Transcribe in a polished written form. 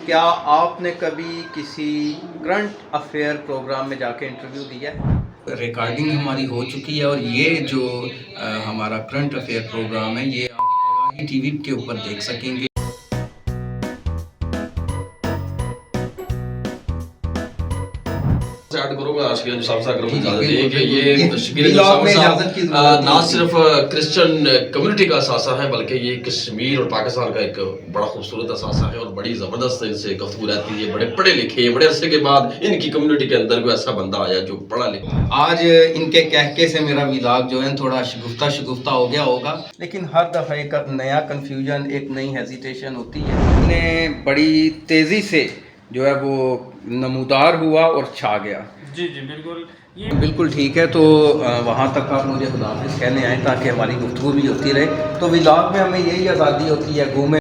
کیا آپ نے کبھی کسی کرنٹ افیئر پروگرام میں جا کے انٹرویو دیا ہے؟ ریکارڈنگ ہماری ہو چکی ہے اور یہ جو ہمارا کرنٹ افیئر پروگرام ہے یہ آپ آگاہی ٹی وی کے اوپر دیکھ سکیں گے۔ ایڈ کروں گا شکیل صاحب سے، اگر مجھے اجازت بالکل، دیں کہ یہ بالکل، شکیل بلاگ میں صاحب اجازت کی ضرورت نہ نہیں صرف کرسچن کمیونٹی کا اثاثہ ہے بلکہ یہ کشمیر اور پاکستان کا ایک بڑا خوبصورت اثاثہ ہے اور بڑی زبردست ان سے گفتگو رہتی ہے۔ یہ بڑے پڑھے لکھے ہیں، بڑے عرصے کے بعد ان کی کمیونٹی کے اندر کوئی ایسا بندہ آیا جو پڑھا لکھا۔ آج ان کے کہکے سے میرا ولاگ جو ہے تھوڑا شگفتہ ہو گیا ہوگا، لیکن ہر دفعہ ایک نیا کنفیوژن، ایک نئی ہیزیٹیشن ہوتی ہے۔ نے بڑی تیزی سے جو ہے وہ نمودار ہوا اور چھا گیا۔ جی بالکل، یہ بالکل ٹھیک ہے، تو وہاں تک آپ مجھے خدا حافظ کہنے آئیں تاکہ ہماری گفتگو بھی ہوتی رہے۔ تو ولاگ میں ہمیں یہی آزادی ہوتی ہے، گھومے